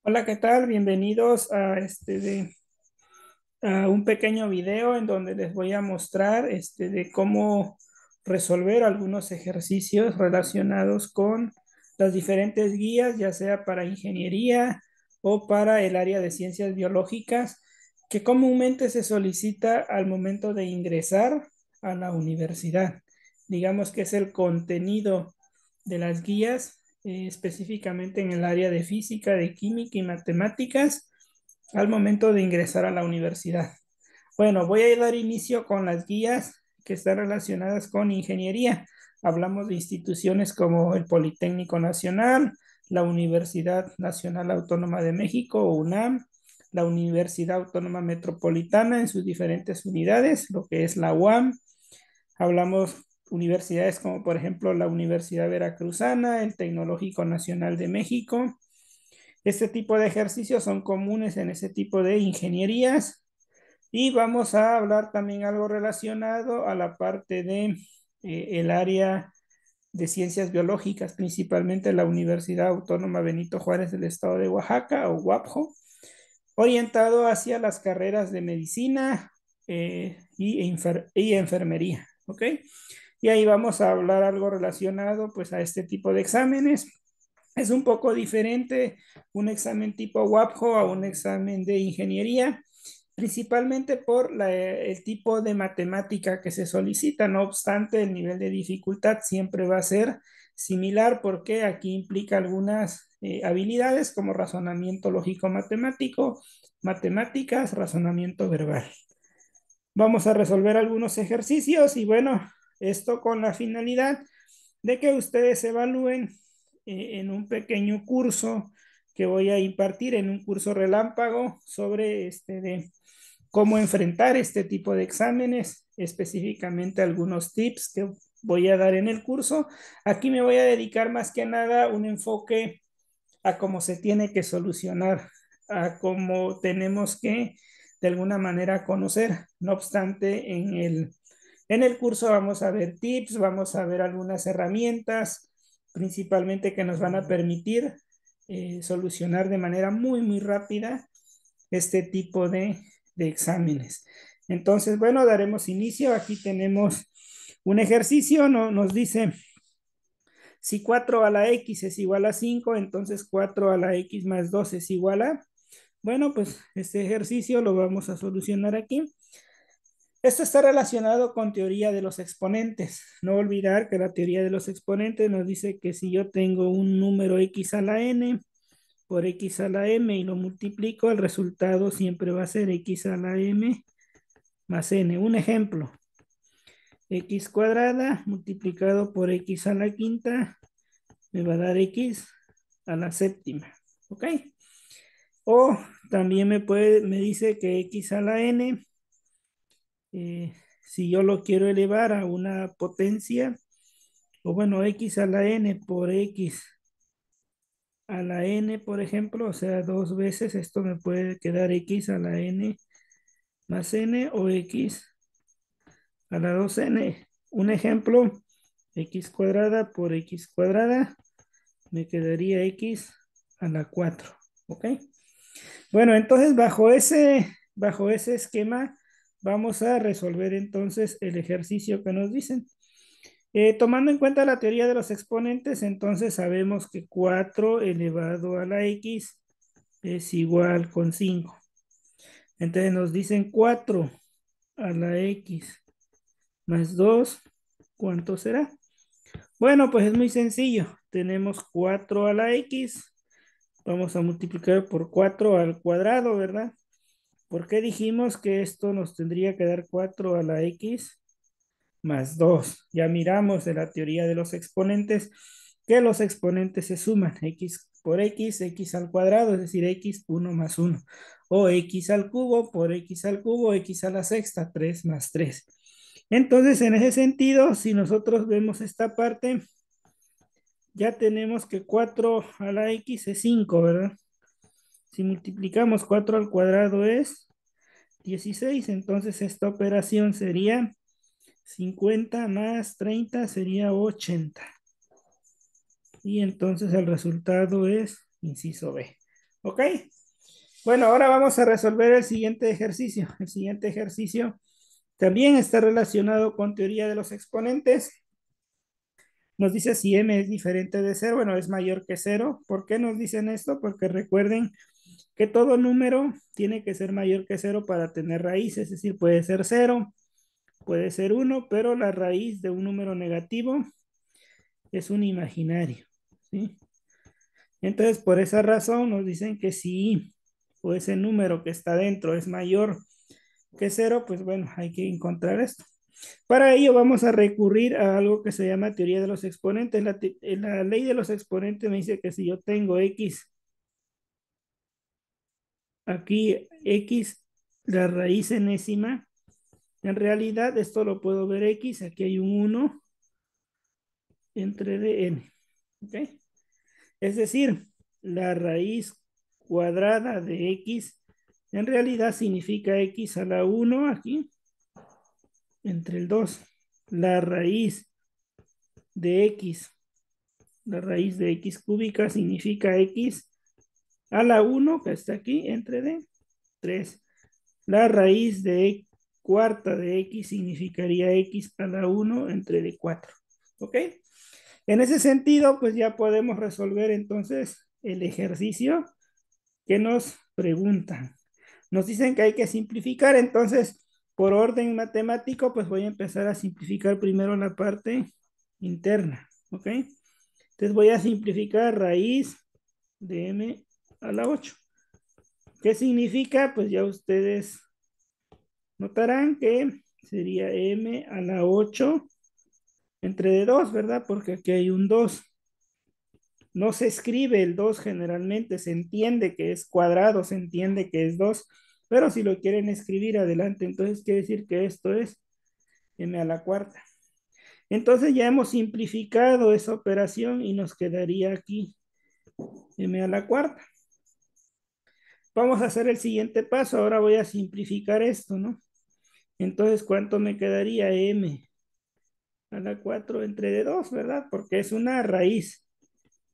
Hola, ¿qué tal? Bienvenidos a a un pequeño video en donde les voy a mostrar de cómo resolver algunos ejercicios relacionados con las diferentes guías, ya sea para ingeniería o para el área de ciencias biológicas, que comúnmente se solicita al momento de ingresar a la universidad. Digamos que es el contenido de las guías, específicamente en el área de física, de química y matemáticas al momento de ingresar a la universidad. Bueno, voy a dar inicio con las guías que están relacionadas con ingeniería. Hablamos de instituciones como el Politécnico Nacional, la Universidad Nacional Autónoma de México, o UNAM, la Universidad Autónoma Metropolitana en sus diferentes unidades, lo que es la UAM. Hablamos universidades como por ejemplo la Universidad Veracruzana, el Tecnológico Nacional de México. Este tipo de ejercicios son comunes en ese tipo de ingenierías y vamos a hablar también algo relacionado a la parte de el área de ciencias biológicas, principalmente la Universidad Autónoma Benito Juárez del Estado de Oaxaca o UAPJO, orientado hacia las carreras de medicina y enfermería, ¿ok? Y ahí vamos a hablar algo relacionado pues a este tipo de exámenes. Es un poco diferente un examen tipo WAPJO a un examen de ingeniería, principalmente por el tipo de matemática que se solicita. No obstante, el nivel de dificultad siempre va a ser similar porque aquí implica algunas habilidades como razonamiento lógico matemático, matemáticas, razonamiento verbal. Vamos a resolver algunos ejercicios y bueno, esto con la finalidad de que ustedes evalúen en un pequeño curso que voy a impartir, en un curso relámpago sobre de cómo enfrentar este tipo de exámenes, específicamente algunos tips que voy a dar en el curso. Aquí me voy a dedicar más que nada un enfoque a cómo se tiene que solucionar, a cómo tenemos que de alguna manera conocer. No obstante, en el curso vamos a ver tips, vamos a ver algunas herramientas, principalmente que nos van a permitir solucionar de manera muy rápida este tipo de exámenes. Entonces, bueno, daremos inicio. Aquí tenemos un ejercicio, ¿no? Nos dice, si 4 a la x es igual a 5, entonces 4 a la x más 2 es igual a... Bueno, pues este ejercicio lo vamos a solucionar aquí. Esto está relacionado con teoría de los exponentes. No olvidar que la teoría de los exponentes nos dice que si yo tengo un número x a la n por x a la m y lo multiplico, el resultado siempre va a ser x a la m más n. Un ejemplo, x cuadrada multiplicado por x a la quinta me va a dar x a la séptima. ¿Ok? O también me dice que x a la n, si yo lo quiero elevar a una potencia, o bueno, x a la n por x a la n, por ejemplo, o sea, dos veces, esto me puede quedar x a la n más n o x a la 2n. Un ejemplo, x cuadrada por x cuadrada, me quedaría x a la 4. ¿Ok? Bueno, entonces bajo ese esquema vamos a resolver entonces el ejercicio que nos dicen. Tomando en cuenta la teoría de los exponentes, entonces sabemos que 4 elevado a la x es igual con 5. Entonces nos dicen 4 a la x más 2, ¿cuánto será? Bueno, pues es muy sencillo. Tenemos 4 a la x, vamos a multiplicar por 4 al cuadrado, ¿verdad? ¿Por qué dijimos que esto nos tendría que dar 4 a la x más 2? Ya miramos de la teoría de los exponentes que los exponentes se suman. X por x, x al cuadrado, es decir, x 1 más 1. O x al cubo por x al cubo, x a la sexta, 3 más 3. Entonces, en ese sentido, si nosotros vemos esta parte, ya tenemos que 4 a la x es 5, ¿verdad? Si multiplicamos 4 al cuadrado es 16, entonces esta operación sería 50 más 30 sería 80. Y entonces el resultado es inciso B. ¿Ok? Bueno, ahora vamos a resolver el siguiente ejercicio. El siguiente ejercicio también está relacionado con teoría de los exponentes. Nos dice si m es diferente de cero, bueno, es mayor que cero. ¿Por qué nos dicen esto? Porque recuerden que todo número tiene que ser mayor que cero para tener raíz, es decir, puede ser cero, puede ser uno, pero la raíz de un número negativo es un imaginario, ¿sí? Entonces, por esa razón nos dicen que si o ese número que está dentro es mayor que cero, pues bueno, hay que encontrar esto. Para ello vamos a recurrir a algo que se llama teoría de los exponentes. La ley de los exponentes me dice que si yo tengo x, aquí x, la raíz enésima, en realidad esto lo puedo ver x, aquí hay un uno entre dn, ¿ok? Es decir, la raíz cuadrada de x en realidad significa x a la uno aquí entre el 2. La raíz de x, la raíz de x cúbica significa x a la uno que está aquí entre d, 3. La raíz de cuarta de x significaría x a la uno entre d 4. ¿Ok? En ese sentido, pues ya podemos resolver entonces el ejercicio que nos preguntan. Nos dicen que hay que simplificar, entonces, por orden matemático, pues voy a empezar a simplificar primero la parte interna, ¿ok? Entonces voy a simplificar raíz de m a la 8. ¿Qué significa? Pues ya ustedes notarán que sería m a la 8 entre de 2, ¿verdad? Porque aquí hay un 2. No se escribe el 2 generalmente, se entiende que es cuadrado, se entiende que es 2, pero si lo quieren escribir adelante, entonces quiere decir que esto es m a la cuarta. Entonces ya hemos simplificado esa operación y nos quedaría aquí m a la cuarta. Vamos a hacer el siguiente paso, ahora voy a simplificar esto, ¿no? Entonces, ¿cuánto me quedaría m a la 4 entre de 2, ¿verdad? Porque es una raíz.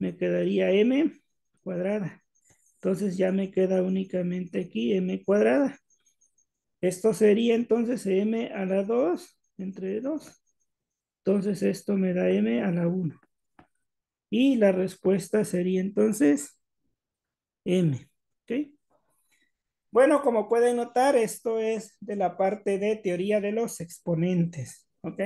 Me quedaría m cuadrada. Entonces ya me queda únicamente aquí m cuadrada. Esto sería entonces m a la 2 entre 2. Entonces esto me da m a la 1. Y la respuesta sería entonces m. ¿Ok? Bueno, como pueden notar, esto es de la parte de teoría de los exponentes. ¿Ok?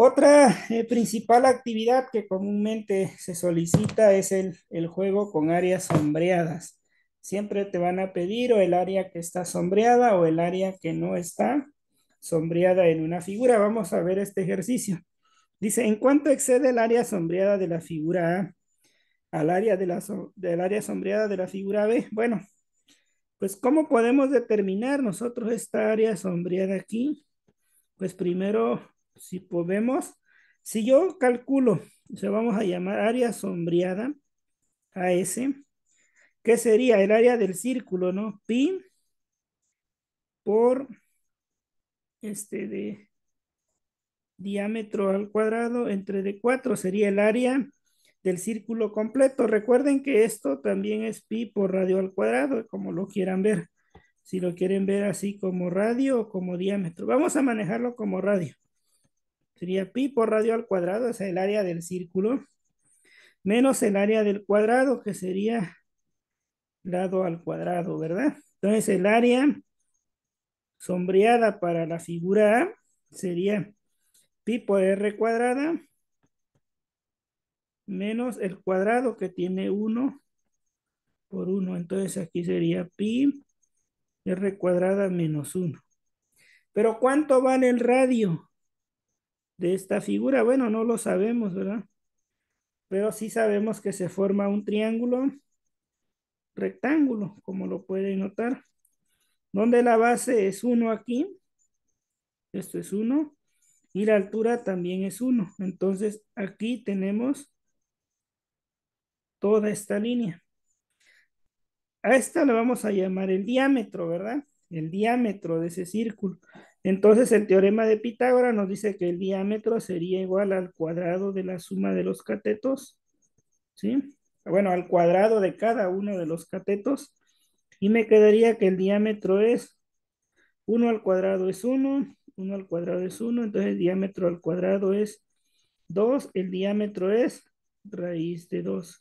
Otra principal actividad que comúnmente se solicita es el juego con áreas sombreadas. Siempre te van a pedir o el área que está sombreada o el área que no está sombreada en una figura. Vamos a ver este ejercicio. Dice, ¿en cuánto excede el área sombreada de la figura A al área del área sombreada de la figura B? Bueno, pues ¿cómo podemos determinar nosotros esta área sombreada aquí? Pues primero, si podemos, si yo calculo, o sea, vamos a llamar área sombreada a ese, ¿qué sería el área del círculo, no? Pi por de diámetro al cuadrado entre de 4 sería el área del círculo completo. Recuerden que esto también es pi por radio al cuadrado, como lo quieran ver. Si lo quieren ver así como radio o como diámetro. Vamos a manejarlo como radio. Sería pi por radio al cuadrado, es el área del círculo, menos el área del cuadrado, que sería lado al cuadrado, ¿verdad? Entonces el área sombreada para la figura A sería pi por r cuadrada menos el cuadrado que tiene 1 por 1. Entonces aquí sería pi r cuadrada menos 1. Pero ¿cuánto vale el radio de esta figura? Bueno, no lo sabemos, ¿verdad? Pero sí sabemos que se forma un triángulo rectángulo, como lo pueden notar, donde la base es 1 aquí, esto es 1, y la altura también es 1. Entonces aquí tenemos toda esta línea. A esta le vamos a llamar el diámetro, ¿verdad? El diámetro de ese círculo. Entonces el teorema de Pitágoras nos dice que el diámetro sería igual al cuadrado de la suma de los catetos, ¿sí? bueno, al cuadrado de cada uno de los catetos. Y me quedaría que el diámetro es uno al cuadrado es uno al cuadrado es uno, entonces el diámetro al cuadrado es 2, el diámetro es raíz de 2.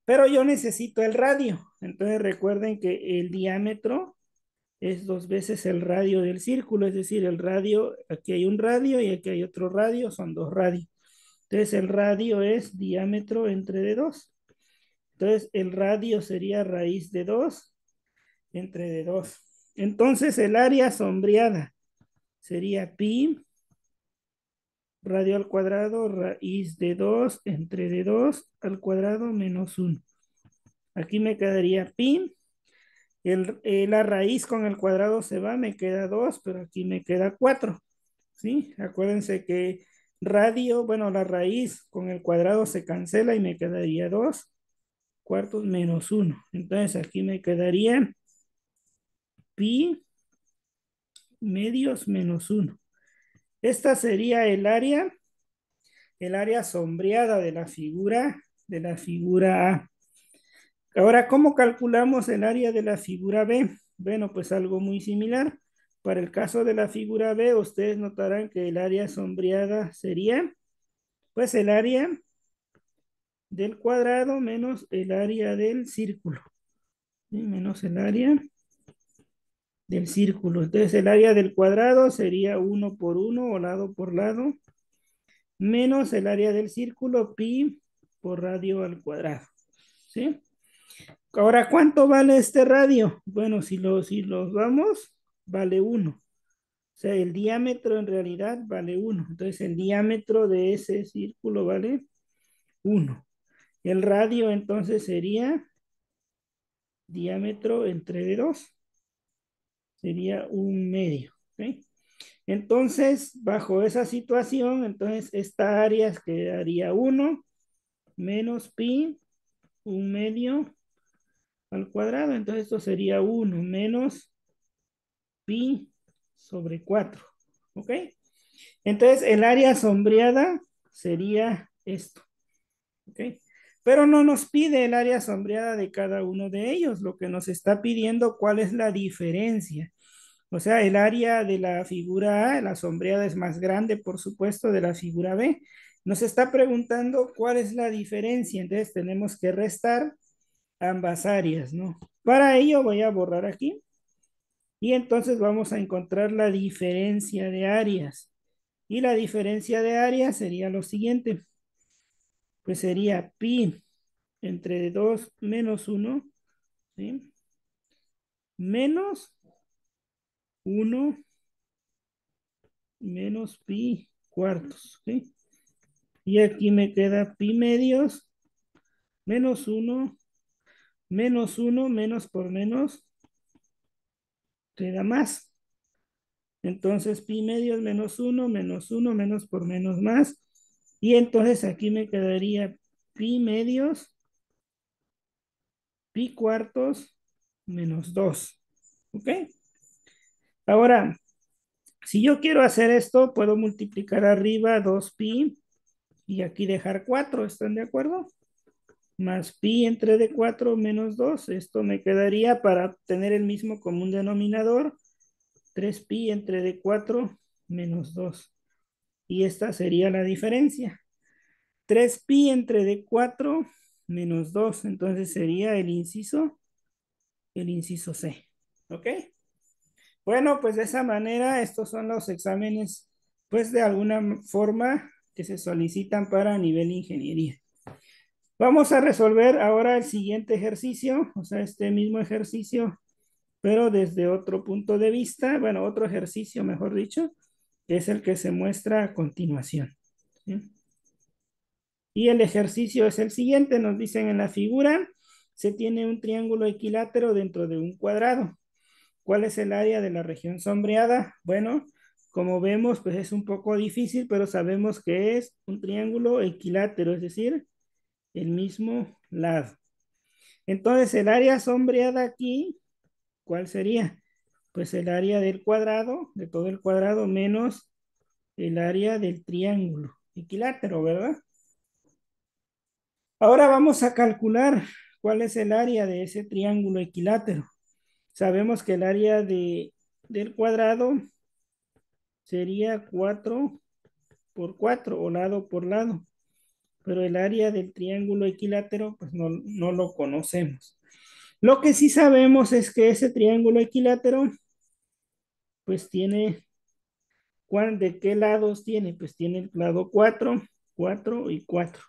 Pero yo necesito el radio, entonces recuerden que el diámetro es 2 veces el radio del círculo, es decir, el radio, aquí hay un radio y aquí hay otro radio, son 2 radios. Entonces el radio es diámetro entre de 2. Entonces el radio sería raíz de 2 entre de 2. Entonces el área sombreada sería pi radio al cuadrado raíz de 2 entre de 2 al cuadrado menos 1. Aquí me quedaría pi. La raíz con el cuadrado se va, me queda 2, pero aquí me queda 4. ¿Sí? Acuérdense que radio, bueno, la raíz con el cuadrado se cancela y me quedaría 2 cuartos menos 1. Entonces aquí me quedaría pi medios menos 1. Esta sería el área sombreada de la figura A. Ahora, ¿cómo calculamos el área de la figura B? Bueno, pues algo muy similar. Para el caso de la figura B, ustedes notarán que el área sombreada sería, pues, el área del cuadrado menos el área del círculo. ¿Sí? Menos el área del círculo. Entonces, el área del cuadrado sería 1 por 1 o lado por lado, menos el área del círculo, pi por radio al cuadrado. ¿Sí? Ahora, ¿cuánto vale este radio? Bueno, si los vamos, vale 1. O sea, el diámetro en realidad vale 1. Entonces, el diámetro de ese círculo vale 1. El radio entonces sería diámetro entre de 2. Sería 1 medio. ¿Ok? Entonces, bajo esa situación, entonces esta área quedaría 1 menos pi, 1 medio al cuadrado. Entonces, esto sería 1 menos pi sobre 4. ¿Ok? Entonces, el área sombreada sería esto. ¿Ok? Pero no nos pide el área sombreada de cada uno de ellos. Lo que nos está pidiendo, ¿cuál es la diferencia? O sea, el área de la figura A, la sombreada es más grande, por supuesto, de la figura B. Nos está preguntando cuál es la diferencia. Entonces, tenemos que restar ambas áreas, ¿no? Para ello, voy a borrar aquí. Y entonces vamos a encontrar la diferencia de áreas. Y la diferencia de áreas sería lo siguiente. Pues sería pi entre 2 menos 1, ¿sí? Menos 1 menos pi cuartos, ¿sí? Y aquí me queda pi medios menos 1 menos por menos queda más. Entonces pi medios menos uno menos por menos más. Y entonces aquí me quedaría pi medios, pi cuartos menos 2. ¿Ok? Ahora, si yo quiero hacer esto, puedo multiplicar arriba 2pi y aquí dejar 4. ¿Están de acuerdo? Más pi entre de 4 menos 2. Esto me quedaría para tener el mismo común denominador. 3pi entre de 4 menos 2. Y esta sería la diferencia. 3pi entre de 4 menos 2. Entonces sería el inciso C. ¿Ok? Bueno, pues de esa manera estos son los exámenes, pues de alguna forma que se solicitan para nivel ingeniería. Vamos a resolver ahora el siguiente ejercicio, o sea, este mismo ejercicio, pero desde otro punto de vista, bueno, otro ejercicio, mejor dicho, que es el que se muestra a continuación. ¿Sí? Y el ejercicio es el siguiente, nos dicen en la figura, se tiene un triángulo equilátero dentro de un cuadrado. ¿Cuál es el área de la región sombreada? Bueno, como vemos, pues es un poco difícil, pero sabemos que es un triángulo equilátero, es decir, el mismo lado. Entonces, el área sombreada aquí, ¿cuál sería? Pues el área del cuadrado, de todo el cuadrado, menos el área del triángulo equilátero, ¿verdad? Ahora vamos a calcular cuál es el área de ese triángulo equilátero. Sabemos que el área del cuadrado sería 4 por 4 o lado por lado, pero el área del triángulo equilátero pues no lo conocemos. Lo que sí sabemos es que ese triángulo equilátero pues tiene, ¿de qué lados tiene? Pues tiene el lado 4, 4 y 4.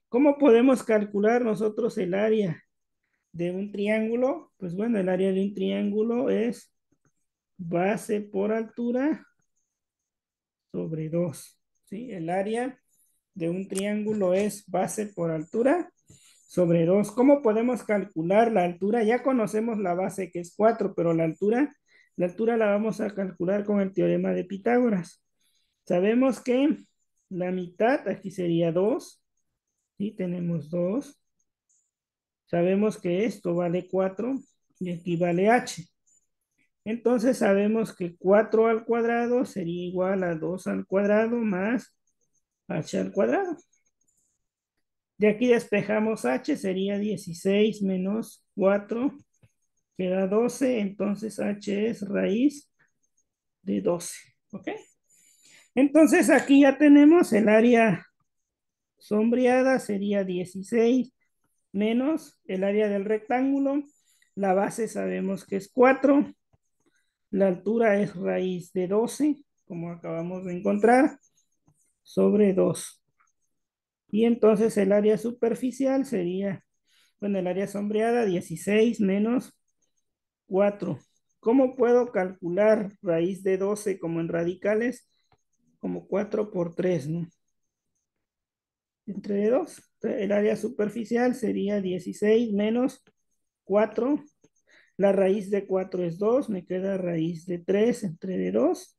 ¿Cómo podemos calcular nosotros el área de un triángulo? Pues bueno, el área de un triángulo es base por altura sobre 2. ¿Sí? El área de un triángulo es base por altura sobre 2. ¿Cómo podemos calcular la altura? Ya conocemos la base que es 4, pero la altura la vamos a calcular con el teorema de Pitágoras. Sabemos que la mitad aquí sería 2. ¿Sí? Tenemos 2. Sabemos que esto vale 4 y aquí vale h. Entonces sabemos que 4 al cuadrado sería igual a 2 al cuadrado más h al cuadrado. De aquí despejamos h, sería 16 menos 4, queda 12, entonces h es raíz de 12. ¿Ok? Entonces aquí ya tenemos el área sombreada, sería 16 menos el área del rectángulo. La base sabemos que es 4. La altura es raíz de 12, como acabamos de encontrar, sobre 2. Y entonces el área superficial sería, bueno, el área sombreada, 16 menos 4. ¿Cómo puedo calcular raíz de 12 como en radicales? Como 4 por 3, ¿no? Entre 2. El área superficial sería 16 menos 4. La raíz de 4 es 2, me queda raíz de 3 entre 2.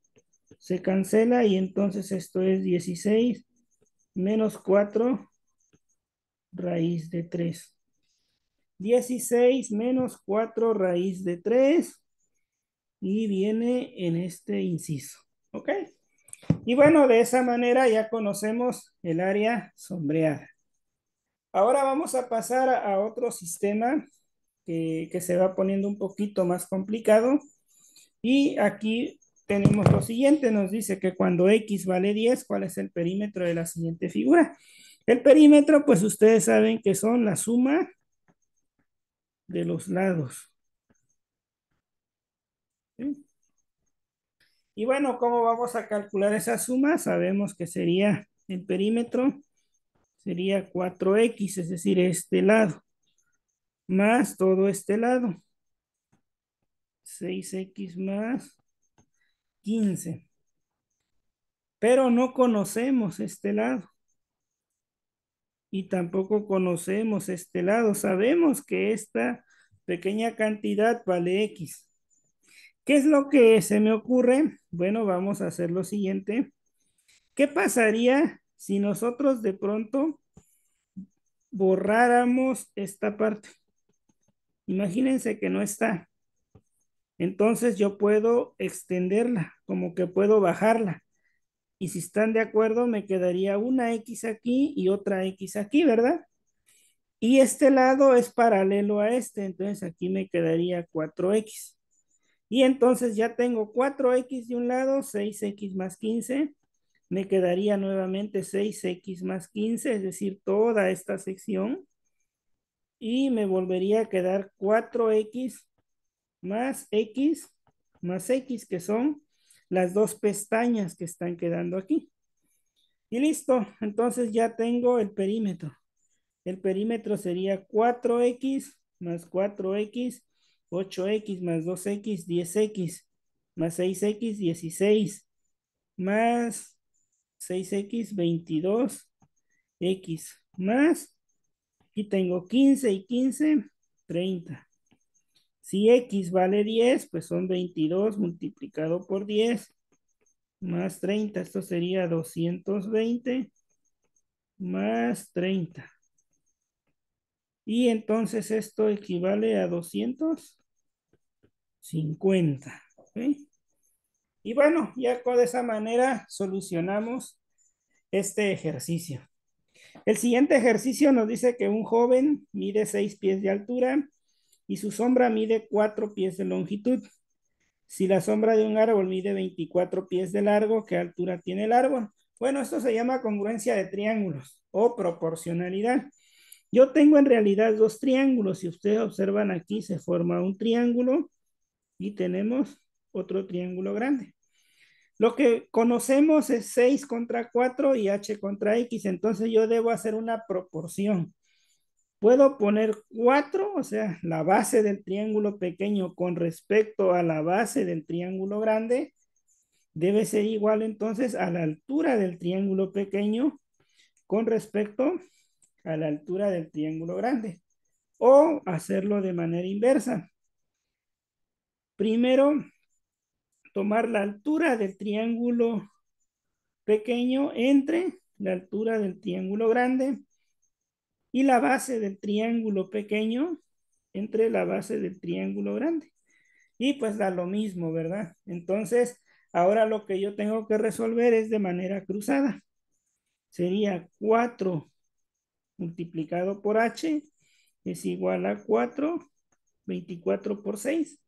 Se cancela y entonces esto es 16 menos 4 raíz de 3. 16 menos 4 raíz de 3 y viene en este inciso. ¿Ok? Y bueno, de esa manera ya conocemos el área sombreada. Ahora vamos a pasar a otro sistema que se va poniendo un poquito más complicado. Y aquí tenemos lo siguiente, nos dice que cuando x vale 10, ¿cuál es el perímetro de la siguiente figura? El perímetro, pues ustedes saben que son la suma de los lados. ¿Sí? Y bueno, ¿cómo vamos a calcular esa suma? Sabemos que sería el perímetro, sería 4x, es decir, este lado, más todo este lado, 6x más 15. Pero no conocemos este lado y tampoco conocemos este lado. Sabemos que esta pequeña cantidad vale x. ¿Qué es lo que se me ocurre? Bueno, vamos a hacer lo siguiente. ¿Qué pasaría si nosotros de pronto borráramos esta parte? Imagínense que no está. Entonces yo puedo extenderla, como que puedo bajarla. Y si están de acuerdo, me quedaría una X aquí y otra X aquí, ¿verdad? Y este lado es paralelo a este, entonces aquí me quedaría 4X. Y entonces ya tengo 4X de un lado, 6X más 15. Me quedaría nuevamente 6X más 15, es decir, toda esta sección. Y me volvería a quedar 4X más X, que son las dos pestañas que están quedando aquí. Y listo, entonces ya tengo el perímetro. El perímetro sería 4x más 4x, 8x más 2x, 10x, más 6x, 16, más 6x, 22x, más, aquí tengo 15 y 15, 30. Si x vale 10, pues son 22 multiplicado por 10 más 30. Esto sería 220 más 30. Y entonces esto equivale a 250. ¿Ok? Y bueno, ya de esa manera solucionamos este ejercicio. El siguiente ejercicio nos dice que un joven mide 6 pies de altura y su sombra mide 4 pies de longitud. Si la sombra de un árbol mide 24 pies de largo, ¿qué altura tiene el árbol? Bueno, esto se llama congruencia de triángulos o proporcionalidad. Yo tengo en realidad dos triángulos. Si ustedes observan aquí, se forma un triángulo y tenemos otro triángulo grande. Lo que conocemos es 6 contra 4 y h contra x. Entonces yo debo hacer una proporción. Puedo poner 4, o sea, la base del triángulo pequeño con respecto a la base del triángulo grande, debe ser igual entonces a la altura del triángulo pequeño con respecto a la altura del triángulo grande. O hacerlo de manera inversa. Primero, tomar la altura del triángulo pequeño entre la altura del triángulo grande y la base del triángulo pequeño entre la base del triángulo grande. Y pues da lo mismo, ¿verdad? Entonces, ahora lo que yo tengo que resolver es de manera cruzada. Sería 4 multiplicado por h es igual a 4, 24 por 6.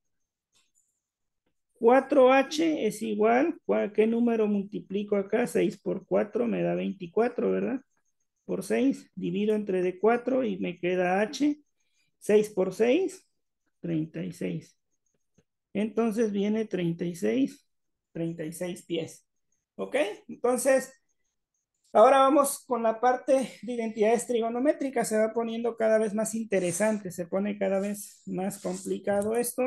4h es igual, ¿qué número multiplico acá? 6 por 4 me da 24, ¿verdad? Por 6, divido entre de 4 y me queda h. 6 por 6, 36. Entonces viene 36 pies. ¿Ok? Entonces, ahora vamos con la parte de identidades trigonométricas. Se va poniendo cada vez más interesante, se pone cada vez más complicado esto.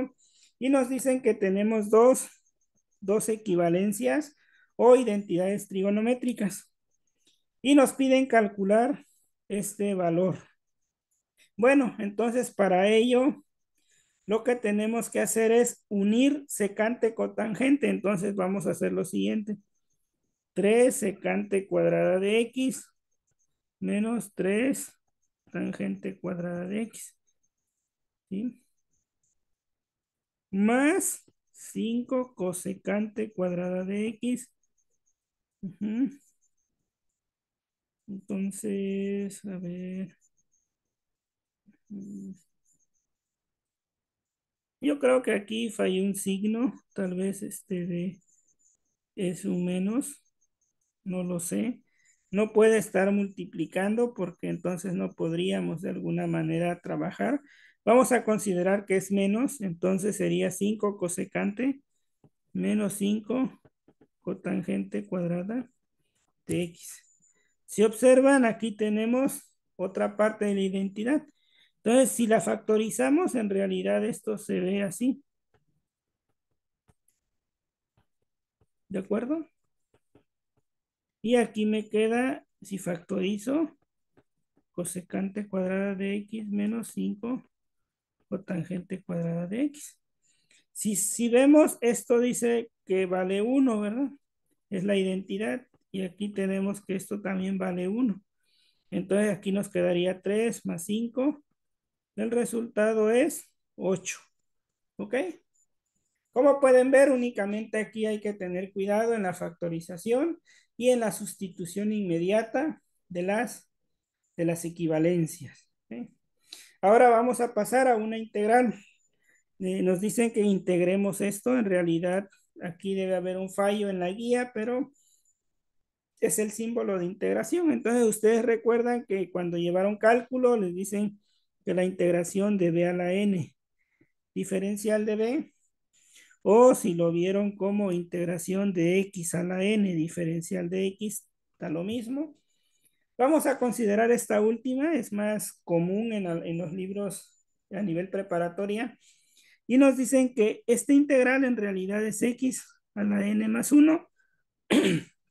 Y nos dicen que tenemos dos equivalencias o identidades trigonométricas. Y nos piden calcular este valor. Bueno, entonces para ello lo que tenemos que hacer es unir secante con tangente. Entonces vamos a hacer lo siguiente. 3 secante cuadrada de x menos 3 tangente cuadrada de x. ¿Sí? Más 5 cosecante cuadrada de x. Entonces, a ver. Yo creo que aquí falló un signo. Tal vez este de es un menos. No lo sé. No puede estar multiplicando porque entonces no podríamos de alguna manera trabajar. Vamos a considerar que es menos, entonces sería 5 cosecante menos 5 cotangente cuadrada de x. Si observan, aquí tenemos otra parte de la identidad. Entonces, si la factorizamos, en realidad esto se ve así. ¿De acuerdo? Y aquí me queda, si factorizo, cosecante cuadrada de x menos 5 cotangente cuadrada de x. Si vemos, esto dice que vale 1, ¿verdad? Es la identidad. Y aquí tenemos que esto también vale 1. Entonces aquí nos quedaría 3 más 5. El resultado es 8. ¿Ok? Como pueden ver, únicamente aquí hay que tener cuidado en la factorización y en la sustitución inmediata de las equivalencias. ¿Ok? Ahora vamos a pasar a una integral. Nos dicen que integremos esto. En realidad, aquí debe haber un fallo en la guía, pero es el símbolo de integración. Entonces, ustedes recuerdan que cuando llevaron cálculo, les dicen que la integración de b a la n diferencial de b, o si lo vieron como integración de x a la n diferencial de x, está lo mismo. Vamos a considerar esta última, es más común en los libros a nivel preparatoria. Y nos dicen que esta integral en realidad es x a la n más 1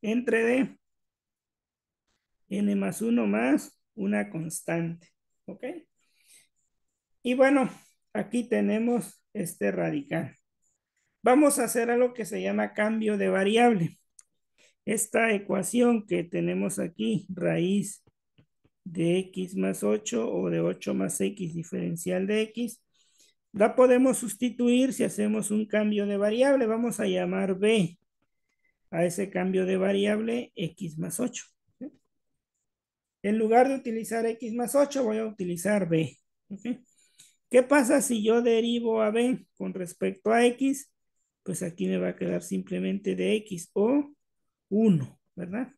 entre d n más 1 más una constante. ¿Ok? Y bueno, aquí tenemos este radical. Vamos a hacer algo que se llama cambio de variable. Esta ecuación que tenemos aquí, raíz de x más 8 o de 8 más x diferencial de x, la podemos sustituir si hacemos un cambio de variable. Vamos a llamar b a ese cambio de variable x más 8. En lugar de utilizar x más 8, voy a utilizar b. ¿Ok? ¿Qué pasa si yo derivo a b con respecto a x? Pues aquí me va a quedar simplemente de x o 1, ¿verdad?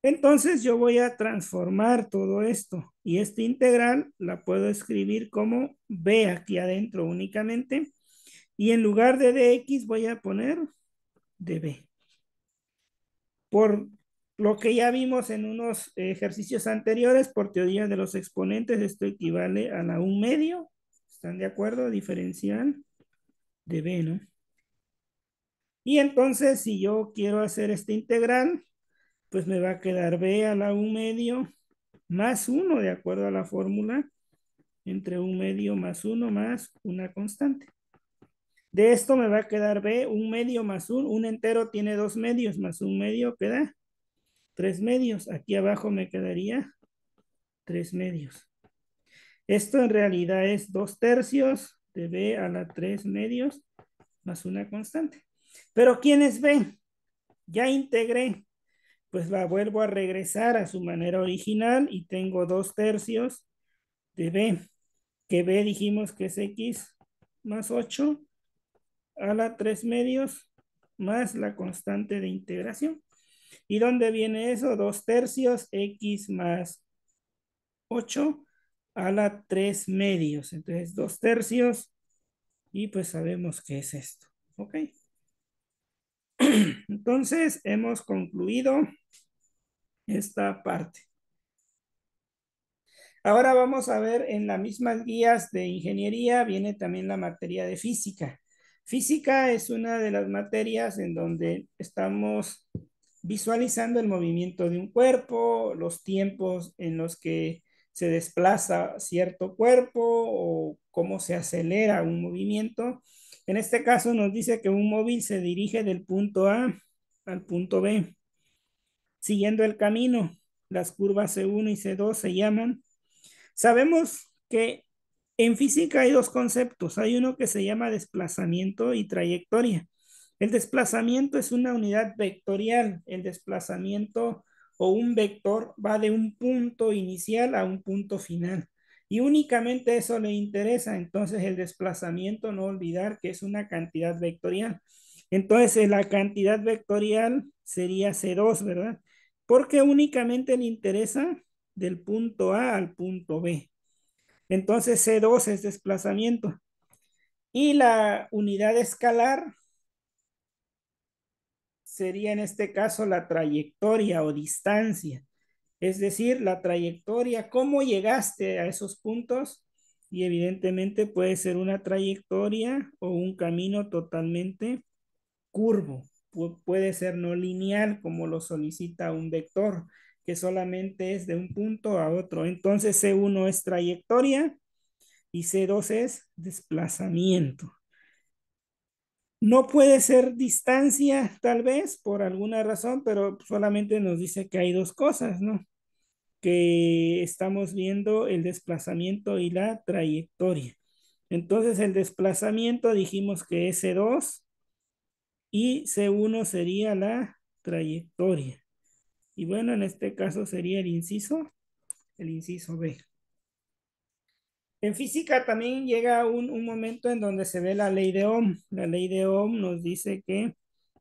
Entonces yo voy a transformar todo esto y esta integral la puedo escribir como b aquí adentro únicamente y en lugar de dx voy a poner db. Por lo que ya vimos en unos ejercicios anteriores, por teoría de los exponentes, esto equivale a la 1 medio. ¿Están de acuerdo? Diferencial de b, ¿no? Y entonces, si yo quiero hacer esta integral, pues me va a quedar b a la 1 medio más 1, de acuerdo a la fórmula, entre 1 medio más 1 más una constante. De esto me va a quedar b, 1 medio más 1, un entero tiene 2 medios, más 1 medio queda 3 medios. Aquí abajo me quedaría 3 medios. Esto en realidad es 2 tercios de b a la 3 medios más una constante. Pero ¿quién es b? Ya integré, pues la vuelvo a regresar a su manera original y tengo 2 tercios de b, que b dijimos que es x más 8 a la 3 medios más la constante de integración. ¿Y dónde viene eso? 2 tercios x más 8 a la 3 medios. Entonces 2 tercios y pues sabemos qué es esto. ¿Ok? Entonces hemos concluido esta parte. Ahora vamos a ver en las mismas guías de ingeniería, viene también la materia de física. Física es una de las materias en donde estamos visualizando el movimiento de un cuerpo, los tiempos en los que se desplaza cierto cuerpo o cómo se acelera un movimiento. En este caso nos dice que un móvil se dirige del punto A al punto B, siguiendo el camino. Las curvas C1 y C2 se llaman. Sabemos que en física hay dos conceptos. Hay uno que se llama desplazamiento y trayectoria. El desplazamiento es una unidad vectorial. El desplazamiento o un vector va de un punto inicial a un punto final. Y únicamente eso le interesa. Entonces el desplazamiento, no olvidar que es una cantidad vectorial. Entonces la cantidad vectorial sería C2, ¿verdad? Porque únicamente le interesa del punto A al punto B. Entonces C2 es desplazamiento. Y la unidad escalar sería en este caso la trayectoria o distancia. Es decir, la trayectoria, cómo llegaste a esos puntos. Y evidentemente puede ser una trayectoria o un camino totalmente curvo. Puede ser no lineal como lo solicita un vector, que solamente es de un punto a otro. Entonces C1 es trayectoria y C2 es desplazamiento. No puede ser distancia, tal vez, por alguna razón, pero solamente nos dice que hay dos cosas, ¿no? Que estamos viendo el desplazamiento y la trayectoria. Entonces, el desplazamiento dijimos que es C2 y C1 sería la trayectoria. Y bueno, en este caso sería el inciso B. En física también llega un momento en donde se ve la ley de Ohm. La ley de Ohm nos dice que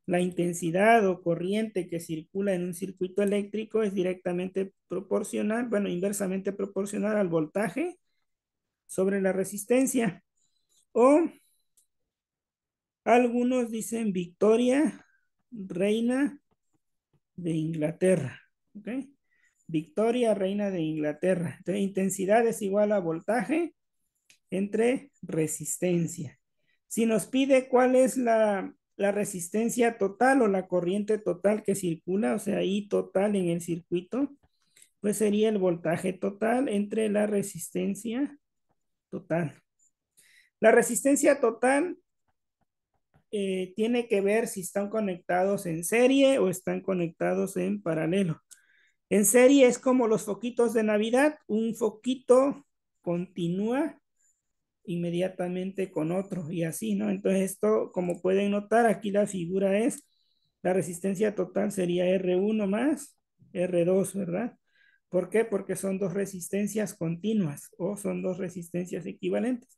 la intensidad o corriente que circula en un circuito eléctrico es directamente proporcional, bueno, inversamente proporcional al voltaje sobre la resistencia. O algunos dicen Victoria, reina de Inglaterra. ¿Ok? Victoria, reina de Inglaterra. Entonces, intensidad es igual a voltaje entre resistencia. Si nos pide cuál es la resistencia total o la corriente total que circula, o sea, I total en el circuito, pues sería el voltaje total entre la resistencia total. La resistencia total tiene que ver si están conectados en serie o están conectados en paralelo. En serie es como los foquitos de Navidad, un foquito continúa inmediatamente con otro y así, ¿no? Entonces esto, como pueden notar, aquí la figura es, la resistencia total sería R1 más R2, ¿verdad? ¿Por qué? Porque son dos resistencias continuas o son dos resistencias equivalentes.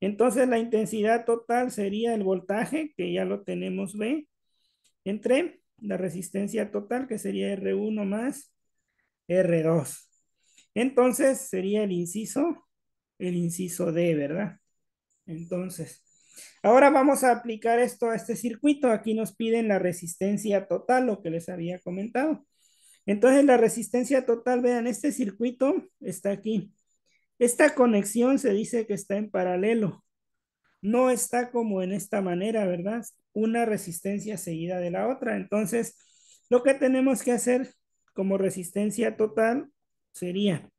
Entonces la intensidad total sería el voltaje, que ya lo tenemos B, entre la resistencia total, que sería R1 más R2. Entonces sería el inciso D, ¿verdad? Entonces, ahora vamos a aplicar esto a este circuito. Aquí nos piden la resistencia total, lo que les había comentado. Entonces, la resistencia total, vean, este circuito está aquí. Esta conexión se dice que está en paralelo. No está como en esta manera, ¿verdad? Una resistencia seguida de la otra. Entonces, lo que tenemos que hacer como resistencia total sería,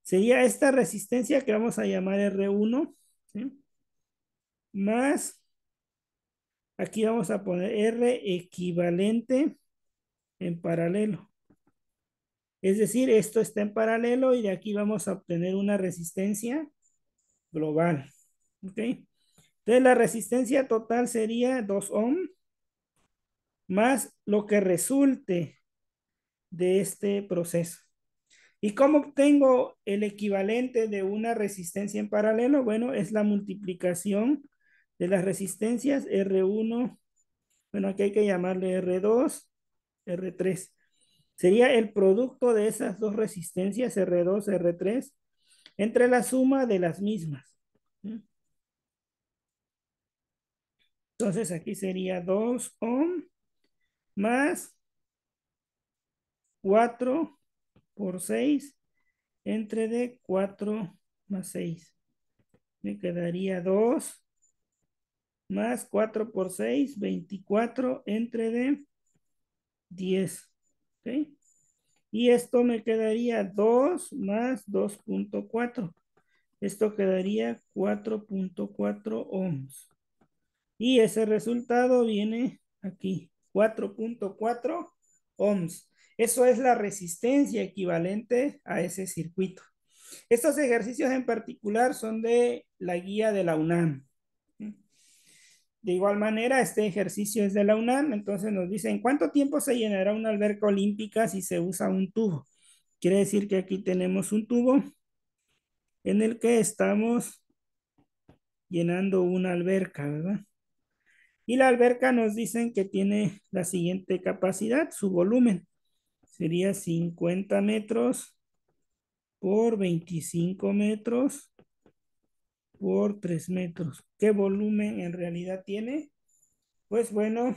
sería esta resistencia que vamos a llamar R1, ¿sí? Más, aquí vamos a poner R equivalente en paralelo. Es decir, esto está en paralelo y de aquí vamos a obtener una resistencia global. ¿Ok? Entonces la resistencia total sería 2 ohm más lo que resulte de este proceso. ¿Y cómo obtengo el equivalente de una resistencia en paralelo? Bueno, es la multiplicación de las resistencias R1, bueno, aquí hay que llamarle R2, R3. Sería el producto de esas dos resistencias, R2, R3, entre la suma de las mismas. Entonces aquí sería 2 ohm más 4 por 6 entre de 4 más 6. Me quedaría 2 más 4 por 6, 24 entre de 10. ¿Ok? Y esto me quedaría 2 más 2.4. Esto quedaría 4.4 ohms. Y ese resultado viene aquí, 4.4 ohms. Eso es la resistencia equivalente a ese circuito. Estos ejercicios en particular son de la guía de la UNAM. De igual manera, este ejercicio es de la UNAM, entonces nos dice, ¿en cuánto tiempo se llenará una alberca olímpica si se usa un tubo? Quiere decir que aquí tenemos un tubo en el que estamos llenando una alberca, ¿verdad? Y la alberca nos dicen que tiene la siguiente capacidad, su volumen sería 50 metros por 25 metros por 3 metros. ¿Qué volumen en realidad tiene? Pues bueno,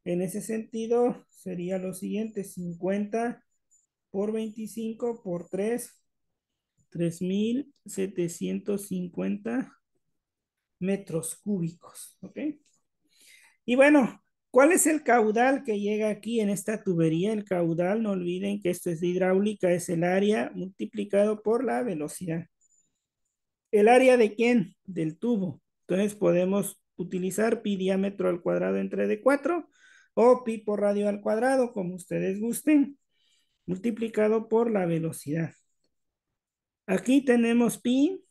en ese sentido sería lo siguiente, 50 por 25 por 3.750 metros cúbicos, ¿ok? Y bueno, ¿cuál es el caudal que llega aquí en esta tubería? El caudal, no olviden que esto es de hidráulica, es el área multiplicado por la velocidad. ¿El área de quién? Del tubo. Entonces podemos utilizar pi diámetro al cuadrado entre de 4 o pi por radio al cuadrado, como ustedes gusten, multiplicado por la velocidad. Aquí tenemos pi.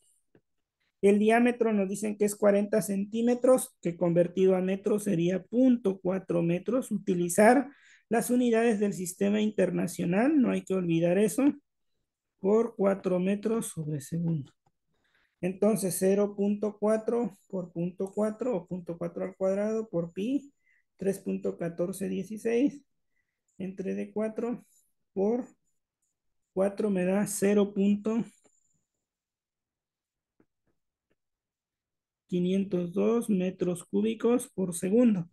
El diámetro nos dicen que es 40 centímetros, que convertido a metros sería 0.4 metros. Utilizar las unidades del sistema internacional, no hay que olvidar eso, por 4 metros sobre segundo. Entonces 0.4 por 0.4 o 0.4 al cuadrado por pi, 3.1416 entre de 4 por 4 me da 0.502 metros cúbicos por segundo.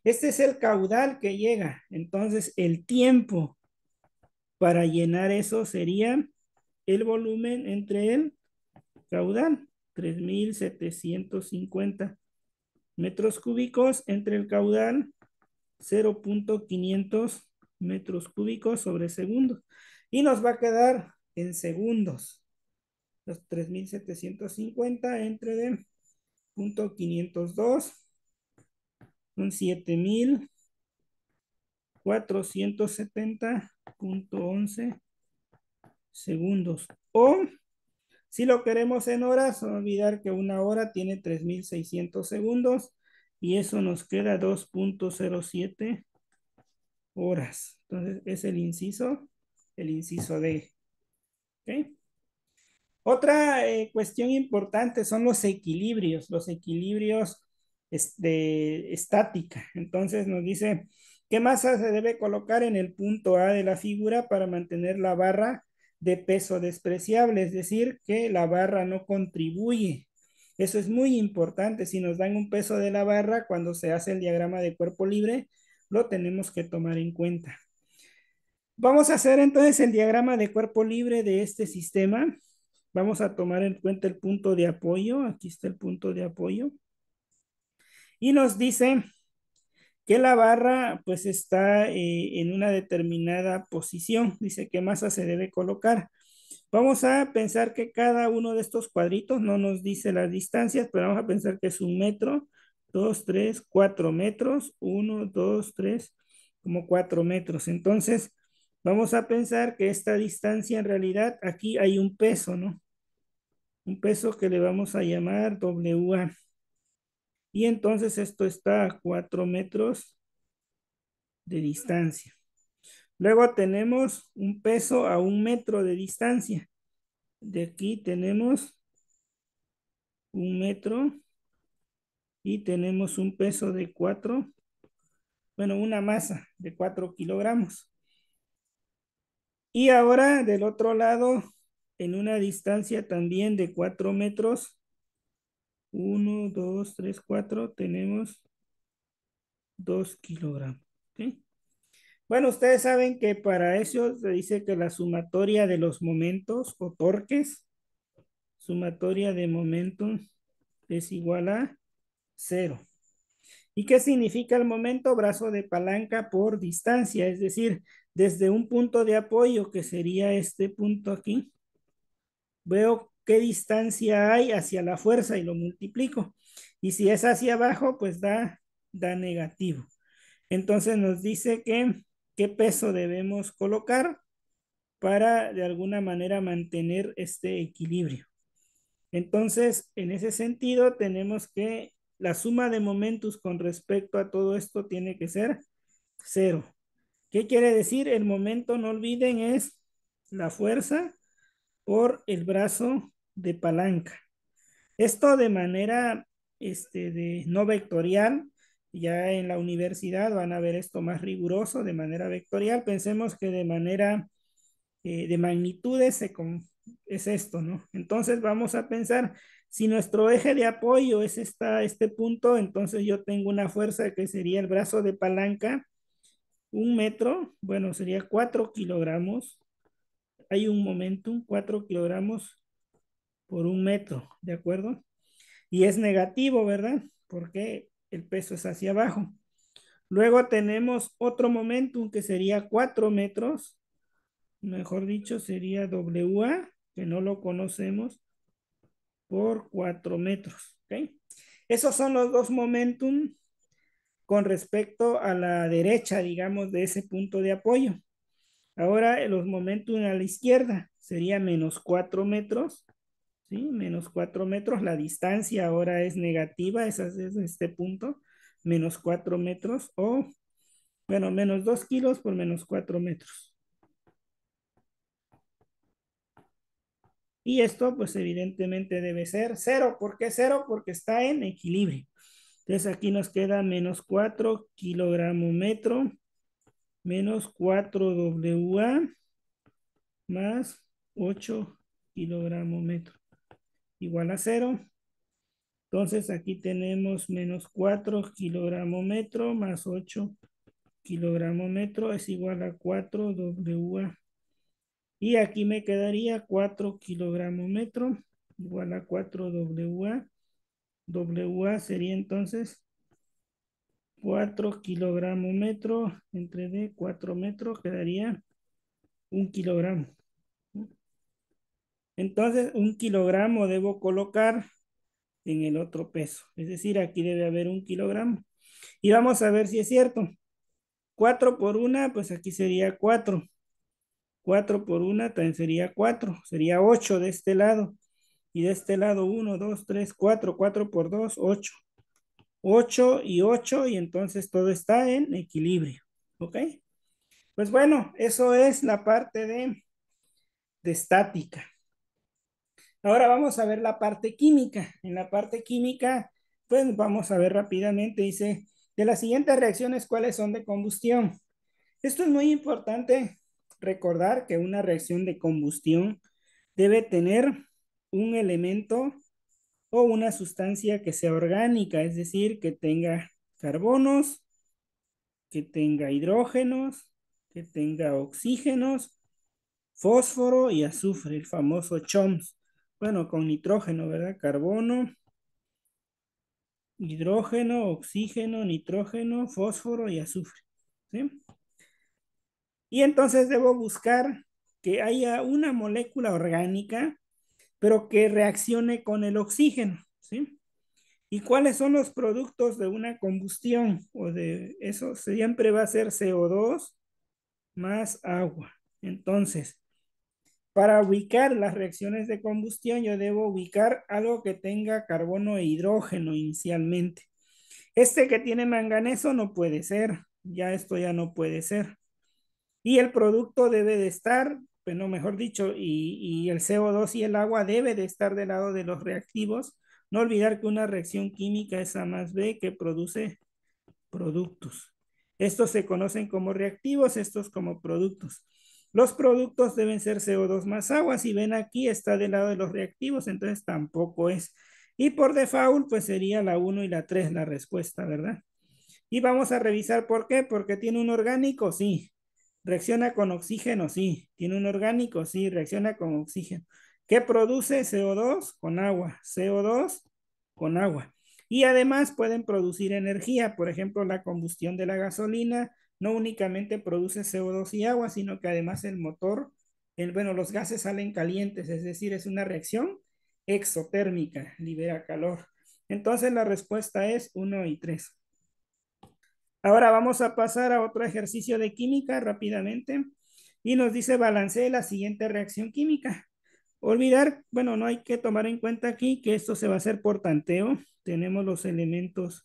Este es el caudal que llega. Entonces, el tiempo para llenar eso sería el volumen entre el caudal, 3.750 metros cúbicos entre el caudal, 0.500 metros cúbicos sobre segundo. Y nos va a quedar en segundos. Los 3.750 entre de 0.502 son 7.470.11 segundos. O si lo queremos en horas, no olvidar que una hora tiene 3.600 segundos y eso nos queda 2.07 horas. Entonces es el inciso el inciso D. ¿Ok? Otra cuestión importante son los equilibrios estática. Entonces nos dice, ¿qué masa se debe colocar en el punto A de la figura para mantener la barra de peso despreciable? Es decir, que la barra no contribuye. Eso es muy importante. Si nos dan un peso de la barra cuando se hace el diagrama de cuerpo libre, lo tenemos que tomar en cuenta. Vamos a hacer entonces el diagrama de cuerpo libre de este sistema. Vamos a tomar en cuenta el punto de apoyo. Aquí está el punto de apoyo. Y nos dice que la barra pues está en una determinada posición. Dice qué masa se debe colocar. Vamos a pensar que cada uno de estos cuadritos no nos dice las distancias, pero vamos a pensar que es 1 metro, 2, 3, 4 metros, 1, 2, 3, como 4 metros. Entonces, vamos a pensar que esta distancia en realidad aquí hay un peso, ¿no? Un peso que le vamos a llamar WA. Y entonces esto está a 4 metros de distancia. Luego tenemos un peso a 1 metro de distancia. De aquí tenemos 1 metro y tenemos un peso de 4, bueno, una masa de 4 kilogramos. Y ahora del otro lado, en una distancia también de 4 metros, 1, 2, 3, 4, tenemos 2 kilogramos. ¿Okay? Bueno, ustedes saben que para eso se dice que la sumatoria de los momentos o torques, sumatoria de momentos es igual a 0. ¿Y qué significa el momento? Brazo de palanca por distancia, es decir, desde un punto de apoyo, que sería este punto aquí, veo qué distancia hay hacia la fuerza y lo multiplico. Y si es hacia abajo, pues da negativo. Entonces nos dice que qué peso debemos colocar para de alguna manera mantener este equilibrio. Entonces, en ese sentido, tenemos que la suma de momentos con respecto a todo esto tiene que ser 0. ¿Qué quiere decir? El momento, no olviden, es la fuerza por el brazo de palanca. Esto de manera de no vectorial, ya en la universidad van a ver esto más riguroso de manera vectorial. Pensemos que de manera de magnitudes es esto, ¿no? Entonces vamos a pensar, si nuestro eje de apoyo es este punto, entonces yo tengo una fuerza que sería el brazo de palanca, 1 metro, bueno, sería 4 kilogramos. Hay un momentum, 4 kilogramos por 1 metro, ¿de acuerdo? Y es negativo, ¿verdad? Porque el peso es hacia abajo. Luego tenemos otro momentum que sería 4 metros, mejor dicho, sería WA, que no lo conocemos, por 4 metros. ¿Ok? Esos son los dos momentum con respecto a la derecha, digamos, de ese punto de apoyo. Ahora los momentum a la izquierda sería menos 4 metros, ¿sí? Menos 4 metros. La distancia ahora es negativa, esa es este punto, menos 4 metros o, bueno, menos 2 kilos por menos 4 metros. Y esto, pues evidentemente debe ser 0. ¿Por qué 0? Porque está en equilibrio. Entonces aquí nos queda menos 4 kilogramo metro, menos 4 WA, más 8 kilogramo metro, igual a 0. Entonces aquí tenemos menos 4 kilogramo metro, más 8 kilogramo metro, es igual a 4 WA. Y aquí me quedaría 4 kilogramo metro, igual a 4 WA. WA sería entonces 4 kilogramo metro entre D, 4 metros, quedaría 1 kilogramo. Entonces, 1 kilogramo debo colocar en el otro peso. Es decir, aquí debe haber 1 kilogramo. Y vamos a ver si es cierto. 4 por 1, pues aquí sería 4. 4 por 1 también sería 4. Sería 8 de este lado. Y de este lado 1, 2, 3, 4. 4 por 2, 8. 8 y 8 y entonces todo está en equilibrio. ¿Ok? Pues bueno, eso es la parte de estática. Ahora vamos a ver la parte química. En la parte química, pues vamos a ver rápidamente, dice, de las siguientes reacciones, ¿cuáles son de combustión? Esto es muy importante recordar que una reacción de combustión debe tener un elemento o una sustancia que sea orgánica, es decir, que tenga carbonos, que tenga hidrógenos, que tenga oxígenos, fósforo y azufre, el famoso CHOMS. Bueno, con nitrógeno, ¿verdad? Carbono, hidrógeno, oxígeno, nitrógeno, fósforo y azufre. ¿Sí? Y entonces debo buscar que haya una molécula orgánica, pero que reaccione con el oxígeno. ¿Sí? ¿Y cuáles son los productos de una combustión? O de eso siempre va a ser CO2 más agua. Entonces, para ubicar las reacciones de combustión, yo debo ubicar algo que tenga carbono e hidrógeno inicialmente. Este que tiene manganeso no puede ser, ya esto ya no puede ser. Y el producto debe de estar, bueno, mejor dicho, y el CO2 y el agua debe de estar del lado de los reactivos. No olvidar que una reacción química es A más B que produce productos. Estos se conocen como reactivos, estos como productos. Los productos deben ser CO2 más agua. Si ven aquí, está del lado de los reactivos, entonces tampoco es. Y por default, pues sería la uno y la 3 la respuesta, ¿verdad? Y vamos a revisar por qué. Porque tiene un orgánico, sí. Reacciona con oxígeno, sí. Tiene un orgánico, sí. Reacciona con oxígeno. ¿Qué produce CO2? Con agua. CO2 con agua. Y además pueden producir energía. Por ejemplo, la combustión de la gasolina no únicamente produce CO2 y agua, sino que además el motor, bueno, los gases salen calientes, es decir, es una reacción exotérmica, libera calor. Entonces la respuesta es uno y 3. Ahora vamos a pasar a otro ejercicio de química rápidamente y nos dice balancee la siguiente reacción química. Olvidar, bueno, no hay que tomar en cuenta aquí que esto se va a hacer por tanteo. Tenemos los elementos